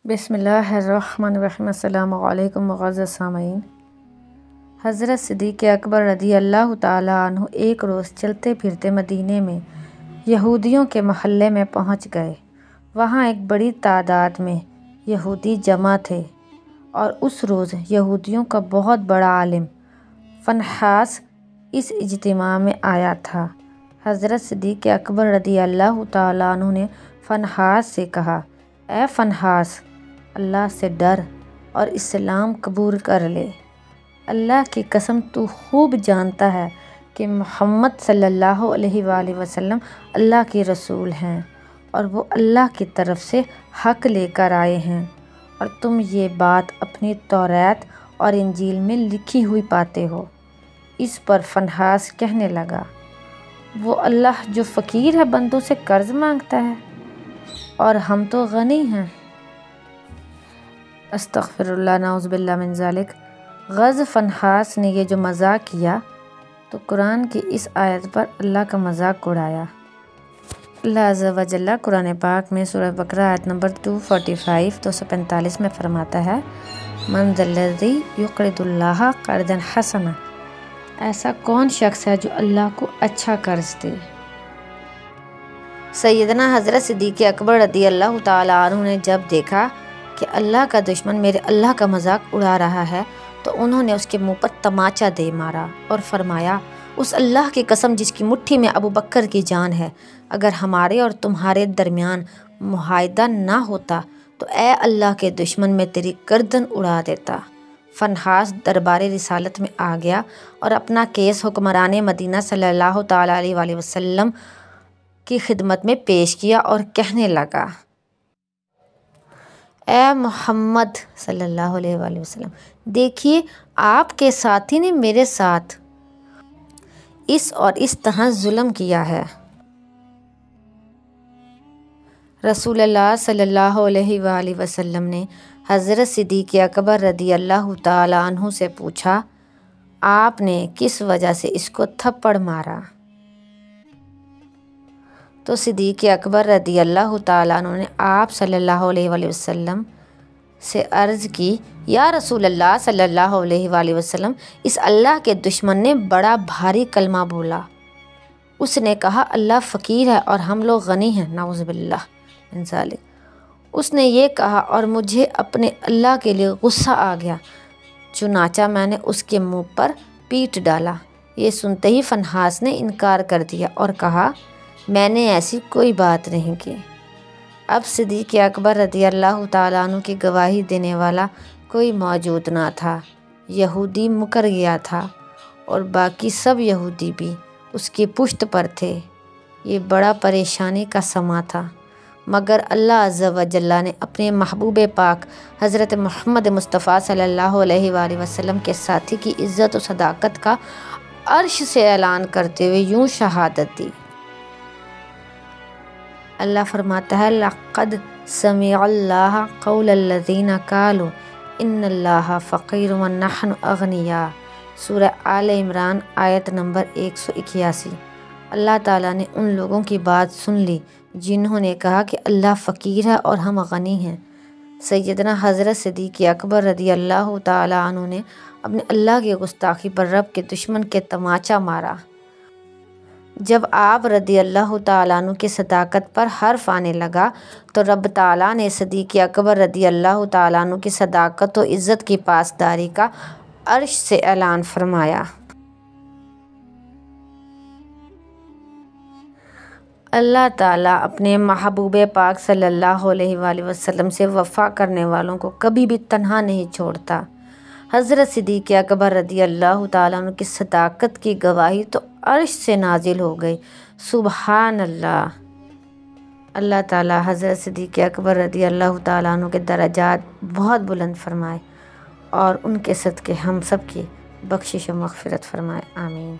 بسم اللہ الرحمن الرحیم۔ السلام علیکم معزز سامعین۔ حضرت صدیق اکبر رضی اللہ تعالیٰ عنہ ایک روز چلتے پھرتے مدینے میں یہودیوں کے محلے میں پہنچ گئے۔ وہاں ایک بڑی تعداد میں یہودی جمع تھے اور اس روز یہودیوں کا بہت بڑا عالم فنحاس اس اجتماع میں آیا تھا۔ حضرت صدیق اکبر رضی اللہ تعالیٰ عنہ نے فنحاس سے کہا، اے فنحاس، اللہ سے ڈر اور اسلام قبول کر لے۔ اللہ کی قسم تو خوب جانتا ہے کہ محمد صلی اللہ علیہ وآلہ وسلم اللہ کے رسول ہیں اور وہ اللہ کی طرف سے حق لے کر آئے ہیں، اور تم یہ بات اپنی توریت اور انجیل میں لکھی ہوئی پاتے ہو۔ اس پر فنحاس کہنے لگا، وہ اللہ جو فقیر ہے بندوں سے قرض مانگتا ہے اور ہم تو غنی ہیں۔ استغفر اللہ، نعوذ باللہ من ذالک۔ غز فنحاس نے یہ جو مذاق کیا تو قرآن کی اس آیت پر اللہ کا مذاق اڑایا۔ اللہ عز و جل قرآن پاک میں سورہ بقرہ آیت نمبر 245 میں فرماتا ہے، من ذا الذی یقرض اللہ قرضا حسنا، ایسا کون شخص ہے جو اللہ کو اچھا قرض دے۔ سیدنا حضرت صدیق اکبر رضی اللہ تعالیٰ عنہ نے جب دیکھا کہ اللہ کا دشمن میرے اللہ کا مذاق اڑا رہا ہے تو انہوں نے اس کے منہ پر تماچا دے مارا اور فرمایا، اس اللہ کی قسم جس کی مٹھی میں ابو بکر کی جان ہے، اگر ہمارے اور تمہارے درمیان معاہدہ نہ ہوتا تو اے اللہ کے دشمن میں تیری گردن اڑا دیتا۔ فنحاس دربار رسالت میں آ گیا اور اپنا کیس حکمران مدینہ صلی اللہ تعالیٰ علیہ وآلہ وسلم کی خدمت میں پیش کیا اور کہنے لگا، اے محمد صلی اللہ علیہ وآلہ وسلم، دیکھیے آپ کے ساتھی نے میرے ساتھ اس اور اس طرح ظلم کیا ہے۔ رسول اللہ صلی اللہ علیہ وآلہ وسلم نے حضرت صدیق اکبر رضی اللہ تعالیٰ عنہ سے پوچھا، آپ نے کس وجہ سے اس کو تھپڑ مارا؟ تو صدیق اکبر رضی اللہ تعالیٰ عنہ نے آپ صلی اللہ علیہ وآلہ وسلم سے عرض کی، یا رسول اللہ صلی اللہ علیہ وآلہ وسلم، اس اللہ کے دشمن نے بڑا بھاری کلمہ بولا۔ اس نے کہا اللہ فقیر ہے اور ہم لوگ غنی ہیں، نعوذ باللہ من ذالک۔ اس نے یہ کہا اور مجھے اپنے اللہ کے لیے غصہ آ گیا، چنانچہ میں نے اس کے منہ پر پیٹ ڈالا۔ یہ سنتے ہی فنحاس نے انکار کر دیا اور کہا، میں نے ایسی کوئی بات نہیں کی۔ اب صدیق اکبر رضی اللہ تعالیٰ عنہ کی گواہی دینے والا کوئی موجود نہ تھا۔ یہودی مکر گیا تھا اور باقی سب یہودی بھی اس کی پشت پر تھے۔ یہ بڑا پریشانی کا سما تھا، مگر اللہ عز و جل نے اپنے محبوب پاک حضرت محمد مصطفیٰ صلی اللہ علیہ وآلہ وسلم کے ساتھی کی عزت و صداقت کا عرش سے اعلان کرتے ہوئے یوں شہادت دی۔ اللہ فرماتا ہے، لَقَدْ سَمِعَ اللَّهُ قَوْلَ الَّذِينَ قَالُوا إِنَّ اللَّهَ فَقِيرٌ وَنَحْنُ أَغْنِيَاءُ۔ سورہ آل عمران آیت نمبر 181۔ اللہ تعالیٰ نے ان لوگوں کی بات سن لی جنہوں نے کہا کہ اللہ فقیر ہے اور ہم غنی ہیں۔ سیدنا حضرت صدیق اکبر رضی اللہ تعالیٰ عنہ نے اپنے اللہ کی گستاخی پر رب کے دشمن کے تماچا مارا۔ جب آپ رضی اللہ تعالیٰ عنہ کی صداقت پر حرف آنے لگا تو رب تعالیٰ نے صدیق اکبر رضی اللہ تعالیٰ عنہ کی صداقت و عزت کی پاسداری کا عرش سے اعلان فرمایا۔ اللہ تعالیٰ اپنے محبوب پاک صلی اللہ علیہ وآلہ وسلم سے وفا کرنے والوں کو کبھی بھی تنہا نہیں چھوڑتا۔ حضرت صدیق اکبر رضی اللہ تعالیٰ عنہ کی صداقت کی گواہی تو عرش سے نازل ہو گئی۔ سبحان اللہ۔ اللہ تعالیٰ حضرت صدیق اکبر رضی اللہ تعالیٰ عنہ کے درجات بہت بلند فرمائے اور ان کے صدقے ہم سب کی بخشش و مغفرت فرمائے، آمین۔